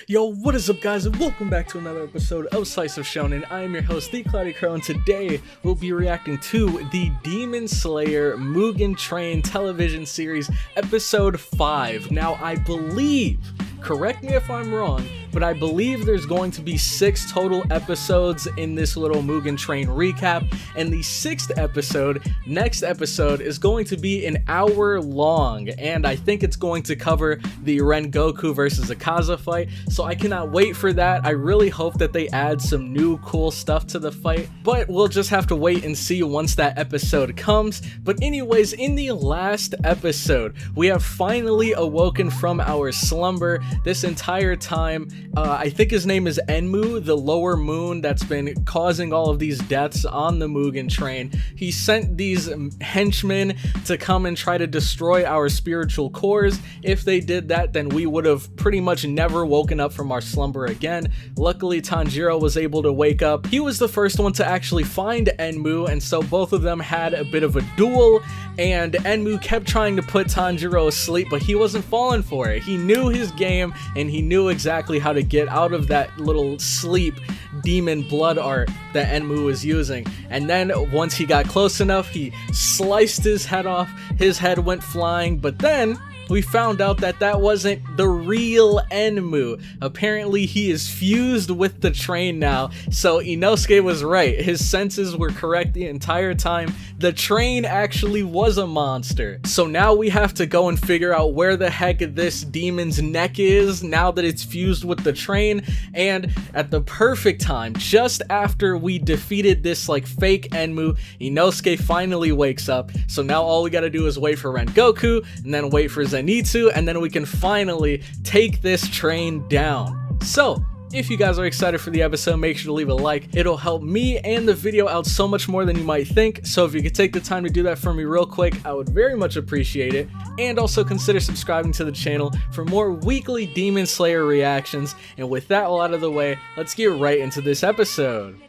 Yo, what is up guys, and welcome back to another episode of Slice of Shonen. I am your host, the Cloudy Crow, and today we'll be reacting to the Demon Slayer Mugen Train television series, episode 5. Now, I believe, correct me if I'm wrong, but I believe there's going to be 6 total episodes in this little Mugen Train recap, and the 6th episode, next episode, is going to be an hour long, and I think it's going to cover the Rengoku versus Akaza fight, so I cannot wait for that. I really hope that they add some new cool stuff to the fight, but we'll just have to wait and see once that episode comes. But anyways, in the last episode, we have finally awoken from our slumber. This entire time, I think his name is Enmu, the lower moon that's been causing all of these deaths on the Mugen Train. He sent these henchmen to come and try to destroy our spiritual cores. If they did that, then we would have pretty much never woken up from our slumber again. Luckily, Tanjiro was able to wake up. He was the first one to actually find Enmu, and so both of them had a bit of a duel, and Enmu kept trying to put Tanjiro asleep, but he wasn't falling for it. He knew his game, and he knew exactly how to get out of that little sleep demon blood art that Enmu was using. And then once he got close enough, he sliced his head off. His head went flying, but then we found out that that wasn't the real Enmu. Apparently he is fused with the train now, so Inosuke was right. His senses were correct the entire time. The train actually was a monster. So now we have to go and figure out where the heck this demon's neck is now that it's fused with the train. And at the perfect time, just after we defeated this like fake Enmu, Inosuke finally wakes up. So now all we gotta do is wait for Rengoku, and then wait for Zenitsu, and then we can finally take this train down. So if you guys are excited for the episode, make sure to leave a like. It'll help me and the video out so much more than you might think. So if you could take the time to do that for me real quick, I would very much appreciate it. And also consider subscribing to the channel for more weekly Demon Slayer reactions. And with that all out of the way, let's get right into this episode.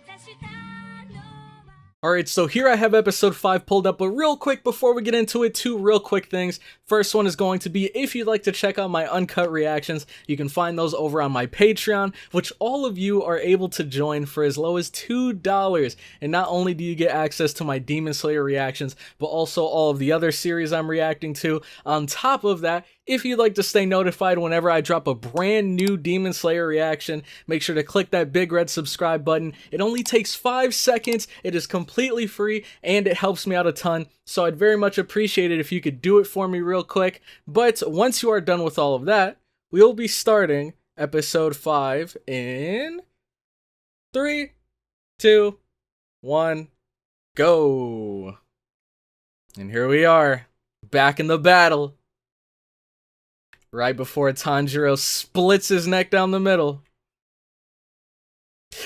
Alright, so here I have episode 5 pulled up, but real quick before we get into it, 2 real quick things. First one is going to be, if you'd like to check out my uncut reactions, you can find those over on my Patreon, which all of you are able to join for as low as $2. And not only do you get access to my Demon Slayer reactions, but also all of the other series I'm reacting to. On top of that, if you'd like to stay notified whenever I drop a brand new Demon Slayer reaction, make sure to click that big red subscribe button. It only takes 5 seconds, it is completely free, and it helps me out a ton, so I'd very much appreciate it if you could do it for me real quick. But once you are done with all of that, we'll be starting episode 5 in 3, 2, 1, go! And here we are, back in the battle. Right before Tanjiro splits his neck down the middle.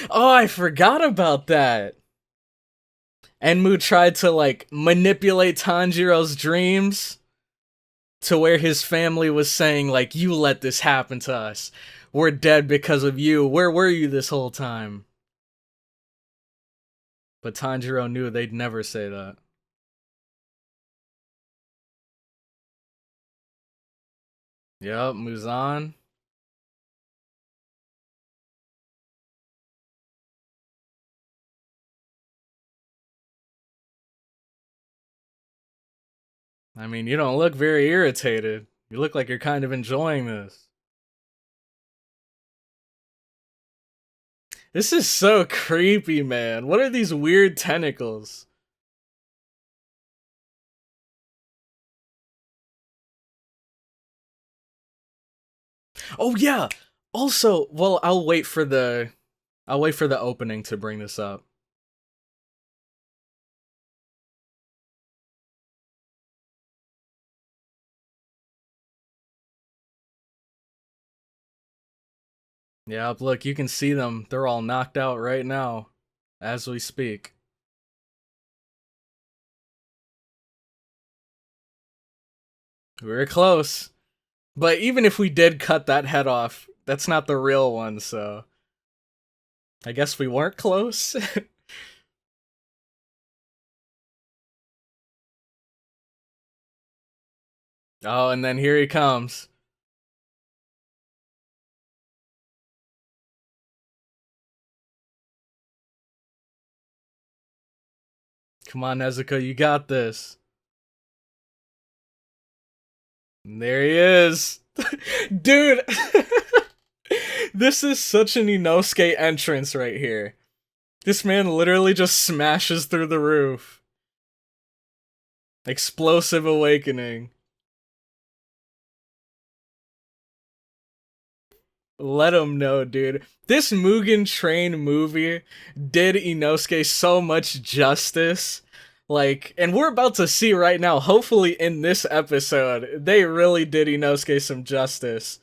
Oh, I forgot about that. Enmu tried to, like, manipulate Tanjiro's dreams to where his family was saying, like, you let this happen to us. We're dead because of you. Where were you this whole time? But Tanjiro knew they'd never say that. Yup, Muzan. I mean, you don't look very irritated. You look like you're kind of enjoying this. This is so creepy, man. What are these weird tentacles? Oh yeah. Also, well, I'll wait for the opening to bring this up. Yeah, look, you can see them. They're all knocked out right now as we speak. We were close. But even if we did cut that head off, that's not the real one, so I guess we weren't close. Oh, and then here he comes. Come on, Nezuko, you got this. And there he is. Dude, this is such an Inosuke entrance right here. This man literally just smashes through the roof. Explosive awakening. Let him know, dude. This Mugen Train movie did Inosuke so much justice. Like, and we're about to see right now, hopefully in this episode, they really did Inosuke some justice.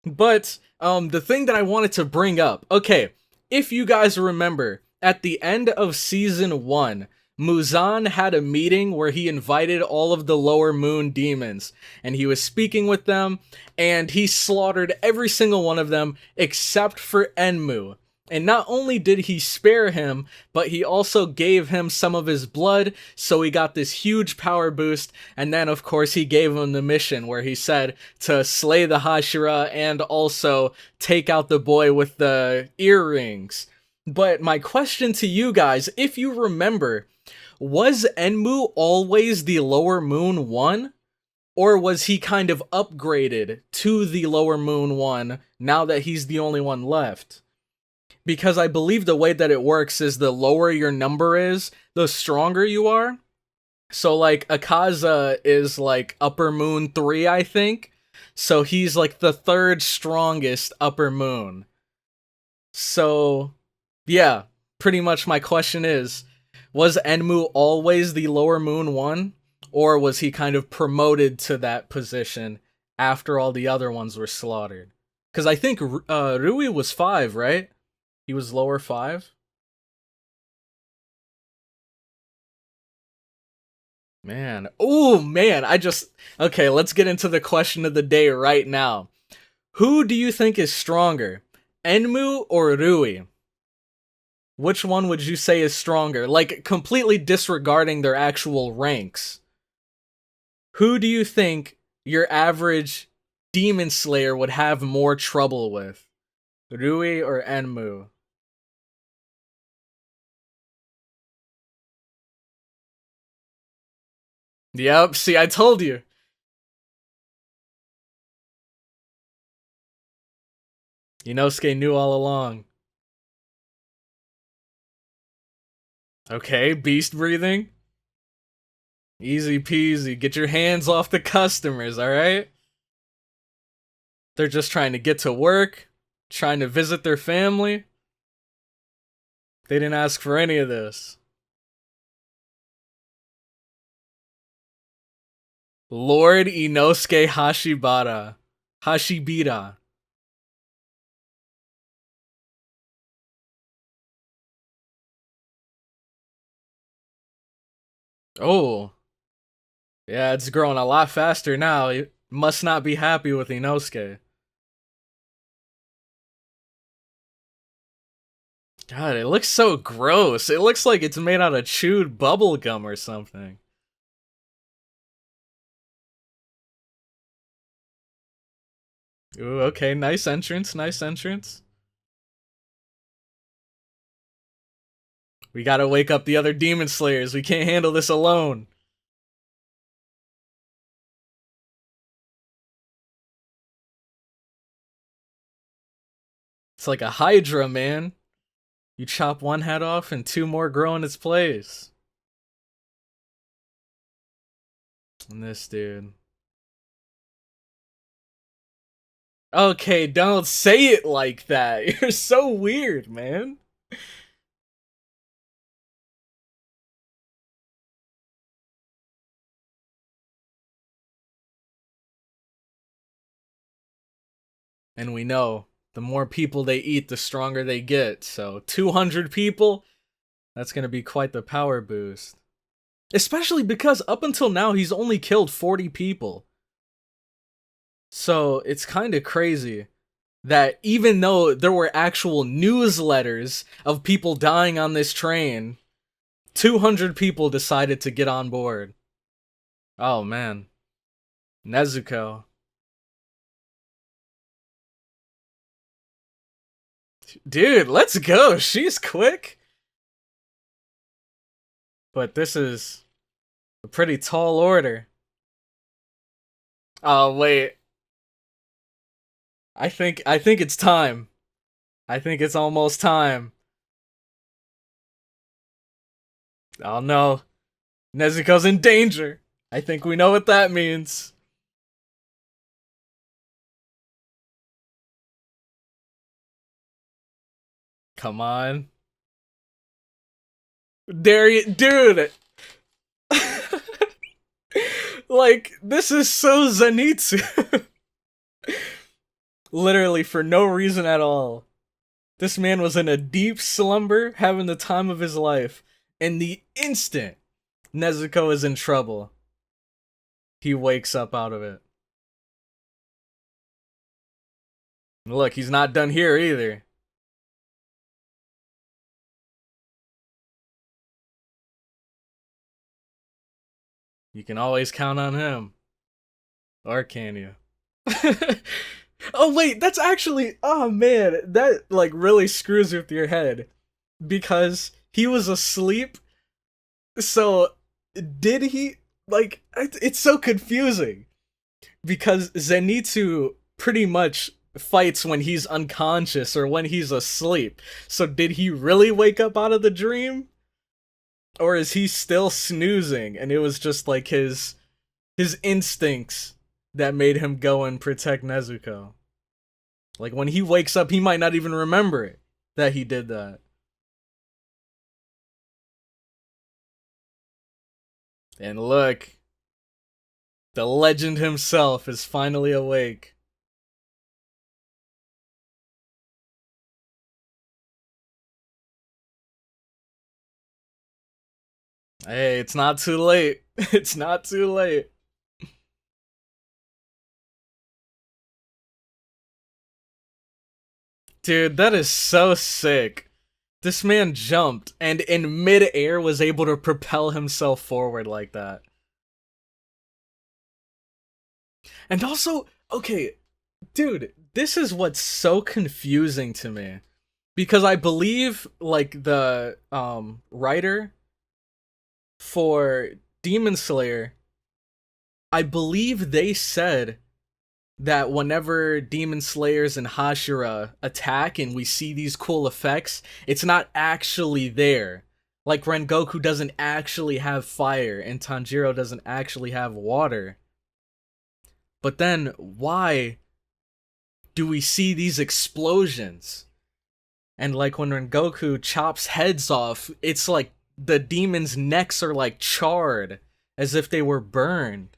But, the thing that I wanted to bring up, okay, if you guys remember, at the end of Season 1, Muzan had a meeting where he invited all of the Lower Moon demons, and he was speaking with them, and he slaughtered every single one of them except for Enmu. And not only did he spare him, but he also gave him some of his blood, so he got this huge power boost, and then of course he gave him the mission where he said to slay the Hashira and also take out the boy with the earrings. But my question to you guys, if you remember, was Enmu always the Lower Moon 1? Or was he kind of upgraded to the Lower Moon 1 now that he's the only one left? Because I believe the way that it works is the lower your number is, the stronger you are. So like Akaza is like Upper Moon 3, I think. So he's like the third strongest Upper Moon. So yeah, pretty much my question is, was Enmu always the Lower Moon 1? Or was he kind of promoted to that position after all the other ones were slaughtered? Because I think Rui was 5, right? He was lower 5? Man. Oh, man. Okay, let's get into the question of the day right now. Who do you think is stronger? Enmu or Rui? Which one would you say is stronger? Like, completely disregarding their actual ranks. Who do you think your average Demon Slayer would have more trouble with? Rui or Enmu? Yep, see, I told you. Inosuke knew all along. Okay, beast breathing. Easy peasy. Get your hands off the customers, alright? They're just trying to get to work, trying to visit their family. They didn't ask for any of this. Lord Inosuke Hashibira. Oh. Yeah, it's growing a lot faster now. You must not be happy with Inosuke. God, it looks so gross. It looks like it's made out of chewed bubble gum or something. Ooh, okay, nice entrance, nice entrance. We gotta wake up the other demon slayers. We can't handle this alone. It's like a hydra, man. You chop one head off and 2 more grow in its place. And this dude. Okay, don't say it like that. You're so weird, man. And we know the more people they eat, the stronger they get. So 200 people, that's going to be quite the power boost. Especially because up until now, he's only killed 40 people. So it's kind of crazy that even though there were actual newsletters of people dying on this train, 200 people decided to get on board. Oh man. Nezuko. Dude, let's go. She's quick. but this is a pretty tall order. Oh, wait. I think it's time. I think it's almost time. Oh no. Nezuko's in danger. I think we know what that means. Come on. There you, dude. Like, this is so Zenitsu. Literally, for no reason at all. This man was in a deep slumber, having the time of his life. And the instant Nezuko is in trouble, he wakes up out of it. Look, he's not done here either. You can always count on him. Or can you? Oh wait, that's actually, oh man, that like really screws with your head. Because he was asleep. So did he, like, it's so confusing. Because Zenitsu pretty much fights when he's unconscious or when he's asleep. So did he really wake up out of the dream? Or is he still snoozing and it was just like his instincts that made him go and protect Nezuko? Like when he wakes up, he might not even remember it, that he did that. And look, the legend himself is finally awake. Hey, it's not too late. It's not too late. Dude, that is so sick. This man jumped and in mid-air was able to propel himself forward like that. And also, okay, dude, this is what's so confusing to me. Because I believe, like, the writer for Demon Slayer, I believe they said that whenever Demon Slayers and Hashira attack and we see these cool effects, it's not actually there. Like Rengoku doesn't actually have fire and Tanjiro doesn't actually have water. But then why do we see these explosions? And like when Rengoku chops heads off, it's like the demons' necks are like charred as if they were burned.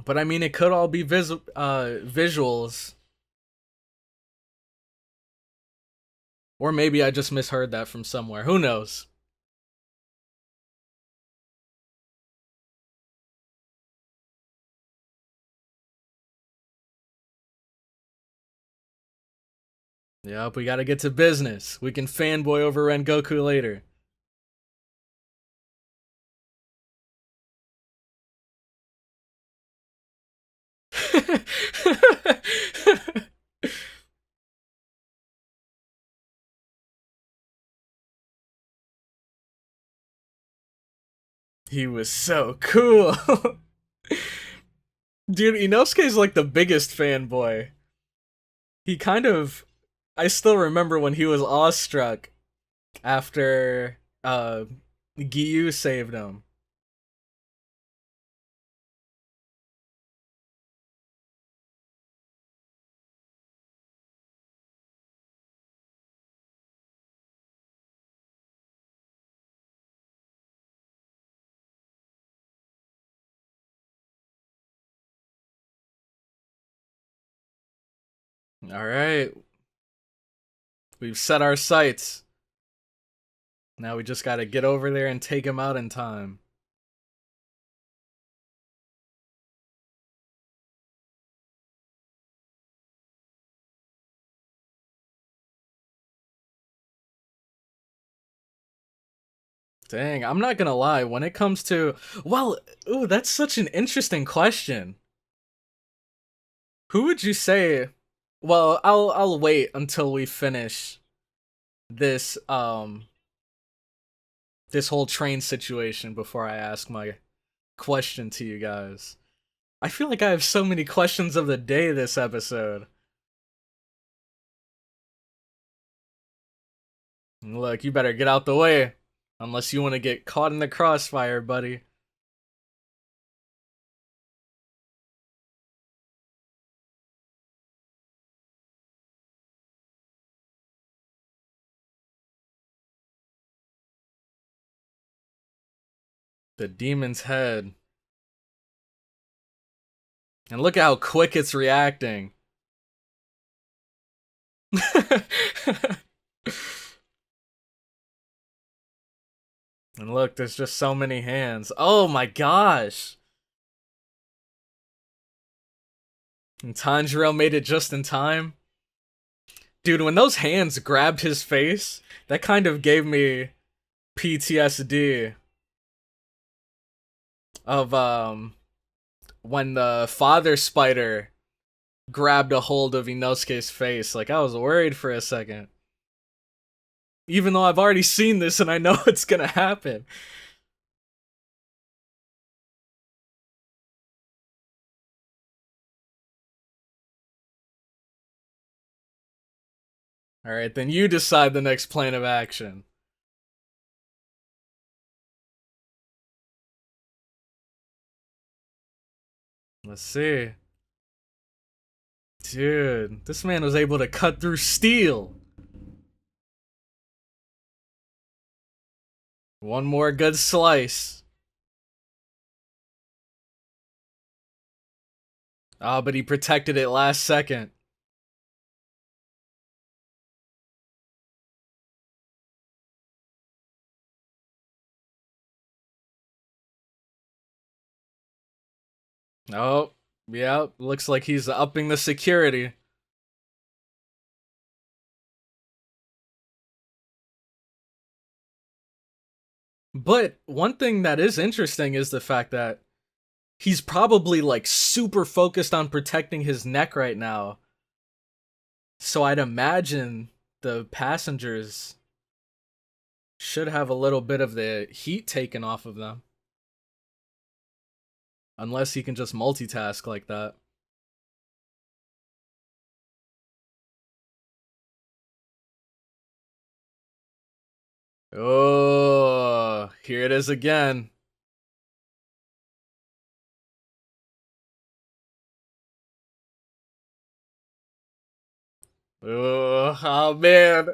But I mean, it could all be visuals. Or maybe I just misheard that from somewhere. Who knows? Yep, we gotta get to business. We can fanboy over Rengoku later. He was so cool. Dude, Inosuke's like the biggest fanboy. He kind of, I still remember when he was awestruck after Giyu saved him. Alright, we've set our sights. Now we just gotta get over there and take him out in time. Dang, I'm not gonna lie, when it comes to, well, ooh, that's such an interesting question. Who would you say, well, I'll wait until we finish this this whole train situation before I ask my question to you guys. I feel like I have so many questions of the day this episode. Look, you better get out the way. Unless you want to get caught in the crossfire, buddy. The demon's head. And look at how quick it's reacting. And look, there's just so many hands. Oh my gosh! And Tanjiro made it just in time. Dude, when those hands grabbed his face, that kind of gave me PTSD of when the father spider grabbed a hold of Inosuke's face. Like, I was worried for a second. Even though I've already seen this and I know it's gonna happen. Alright, then you decide the next plan of action. Let's see. Dude, this man was able to cut through steel. One more good slice. Ah, but he protected it last second. Oh, yeah, looks like he's upping the security. But one thing that is interesting is the fact that he's probably like super focused on protecting his neck right now. So I'd imagine the passengers should have a little bit of the heat taken off of them. Unless he can just multitask like that. Oh, here it is again. Oh man.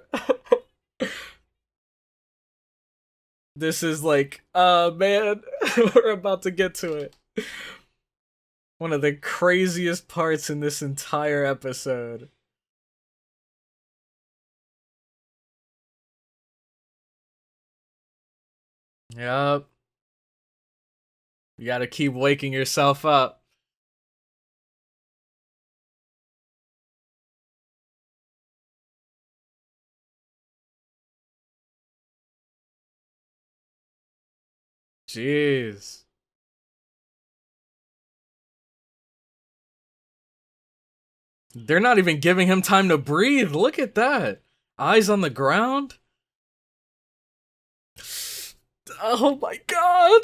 This is like, man, we're about to get to it. One of the craziest parts in this entire episode. Yup. You gotta keep waking yourself up. Jeez. They're not even giving him time to breathe. Look at that. Eyes on the ground. Oh my god.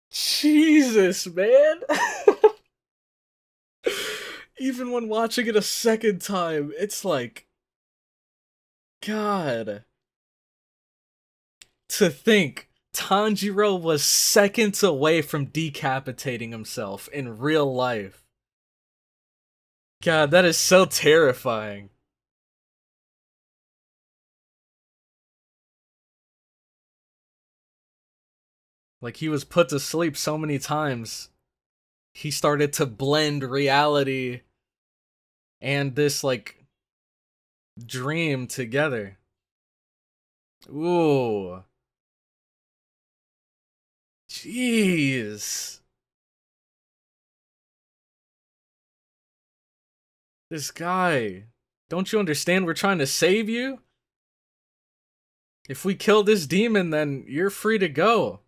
Jesus, man. Even when watching it a second time, it's like, God. To think Tanjiro was seconds away from decapitating himself in real life. God, that is so terrifying. Like, he was put to sleep so many times. He started to blend reality and this, like, dream together. Ooh. Jeez. This guy. Don't you understand we're trying to save you? If we kill this demon, then you're free to go.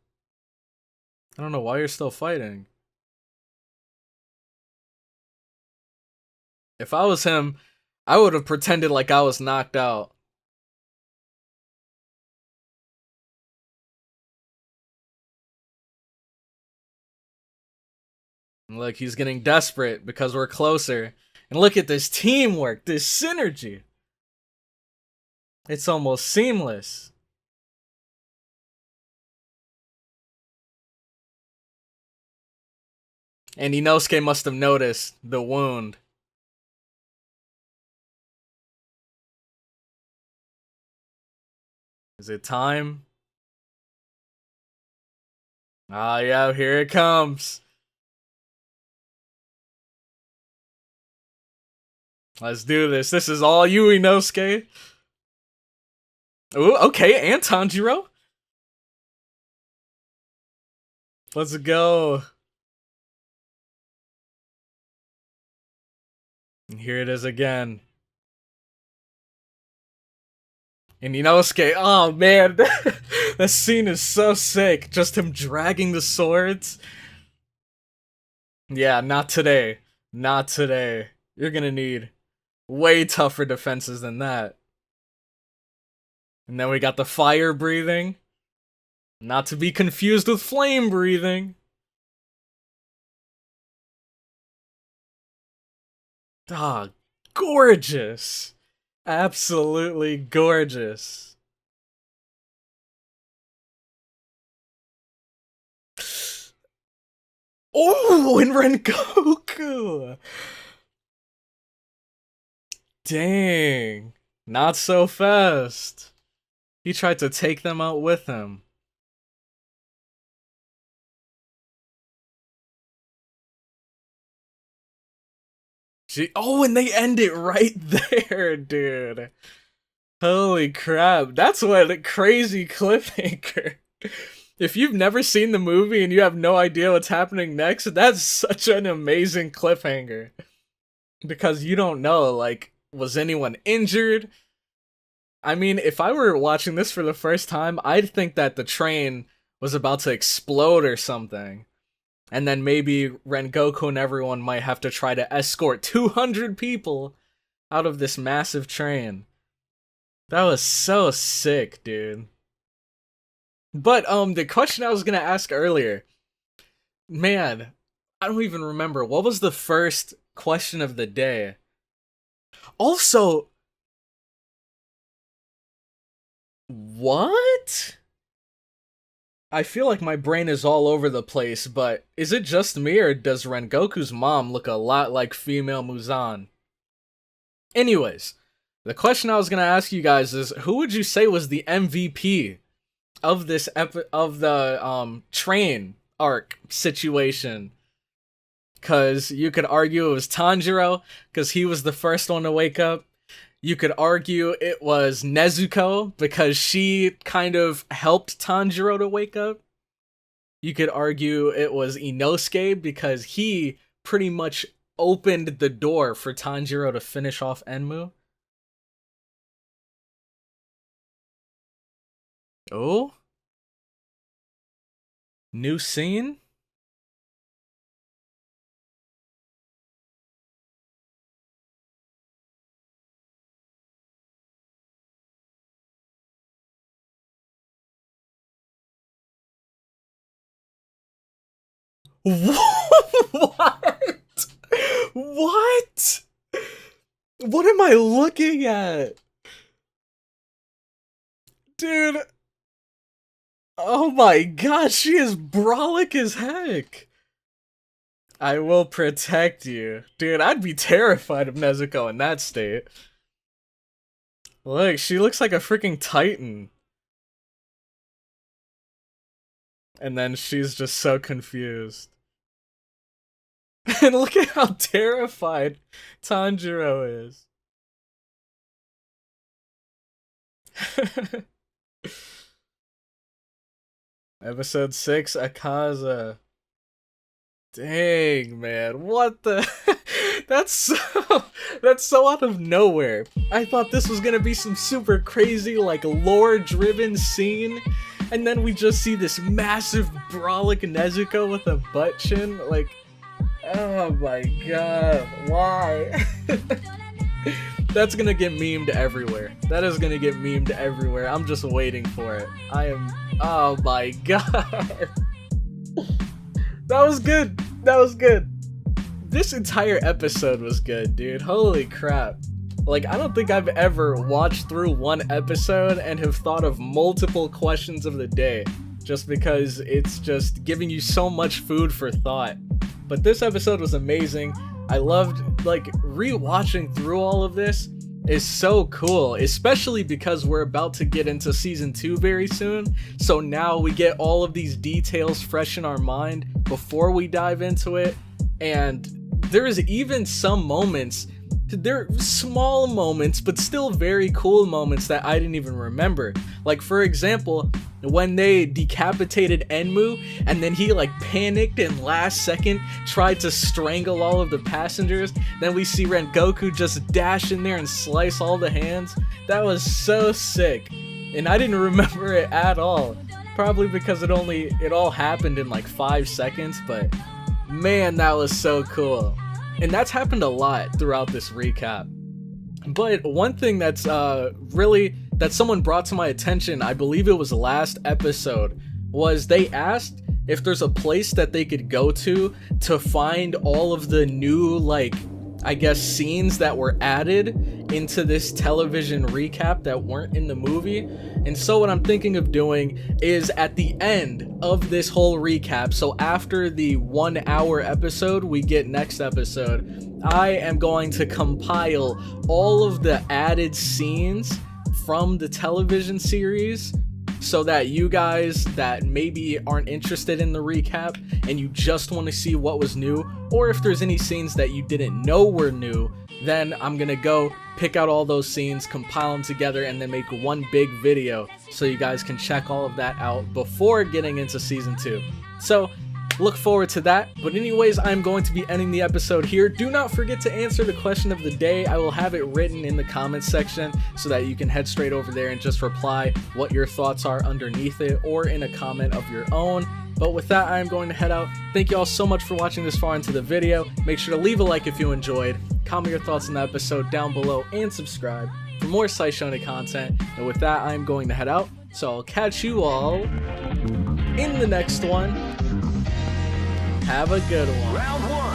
I don't know why you're still fighting. If I was him, I would have pretended like I was knocked out. And look, he's getting desperate because we're closer. And look at this teamwork, this synergy. It's almost seamless. And Inosuke must have noticed the wound. Is it time? Ah, yeah, here it comes. Let's do this. This is all you, Inosuke. Ooh, okay, and Tanjiro. Let's go. And here it is again. And Inosuke, oh man, that scene is so sick. Just him dragging the swords. Yeah, not today. Not today. You're gonna need way tougher defenses than that. And then we got the fire breathing. Not to be confused with flame breathing. Ah, gorgeous. Absolutely gorgeous. Oh, and Rengoku! Dang. Not so fast. He tried to take them out with him. Oh, and they end it right there, dude. Holy crap. That's what a crazy cliffhanger. If you've never seen the movie and you have no idea what's happening next, that's such an amazing cliffhanger. Because you don't know, like, was anyone injured? I mean, if I were watching this for the first time, I'd think that the train was about to explode or something. And then maybe Rengoku and everyone might have to try to escort 200 people out of this massive train. That was so sick, dude. But, the question I was gonna ask earlier, man, I don't even remember. What was the first question of the day? Also, what? I feel like my brain is all over the place, but is it just me or does Rengoku's mom look a lot like female Muzan? Anyways, the question I was gonna ask you guys is, who would you say was the MVP of this of the train arc situation? Cause you could argue it was Tanjiro, cause he was the first one to wake up. You could argue it was Nezuko, because she kind of helped Tanjiro to wake up. You could argue it was Inosuke, because he pretty much opened the door for Tanjiro to finish off Enmu. Oh? New scene? What? What? What am I looking at? Dude. Oh my god, she is brolic as heck. I will protect you. Dude, I'd be terrified of Nezuko in that state. Look, she looks like a freaking titan. And then she's just so confused. And look at how terrified Tanjiro is. Episode 6, Akaza. Dang, man, what the? That's so out of nowhere. I thought this was gonna be some super crazy, like, lore-driven scene, and then we just see this massive brolic Nezuko with a butt chin. Like, oh my god, why? That's gonna get memed everywhere. That is gonna get memed everywhere. I'm just waiting for it. Oh my god. That was good. That was good. This entire episode was good, dude. Holy crap. Like, I don't think I've ever watched through one episode and have thought of multiple questions of the day, just because it's just giving you so much food for thought. But this episode was amazing. I loved, like, rewatching through all of this is so cool, especially because we're about to get into season 2 very soon. So now we get all of these details fresh in our mind before we dive into it. And there's even some moments, they're small moments, but still very cool moments that I didn't even remember. Like, for example, when they decapitated Enmu, and then he like panicked and last second tried to strangle all of the passengers. Then we see Rengoku just dash in there and slice all the hands. That was so sick, and I didn't remember it at all. Probably because it all happened in like 5 seconds, but man, that was so cool. And that's happened a lot throughout this recap. But one thing that's that someone brought to my attention, I believe it was last episode, was they asked if there's a place that they could go to find all of the new, like, I guess, scenes that were added into this television recap that weren't in the movie. And so what I'm thinking of doing is at the end of this whole recap, so after the 1 hour episode we get next episode, I am going to compile all of the added scenes from the television series, so that you guys that maybe aren't interested in the recap and you just want to see what was new, or if there's any scenes that you didn't know were new, then I'm gonna go pick out all those scenes, compile them together, and then make one big video so you guys can check all of that out before getting into season 2. So look forward to that. But anyways, I'm going to be ending the episode here. Do not forget to answer the question of the day. I will have it written in the comments section so that you can head straight over there and just reply what your thoughts are underneath it, or in a comment of your own. But with that, I am going to head out. Thank you all so much for watching this far into the video. Make sure to leave a like if you enjoyed, comment your thoughts on the episode down below, and subscribe for more Slice Shonen content. And with that, I am going to head out. So I'll catch you all in the next one. Have a good one. Round 1.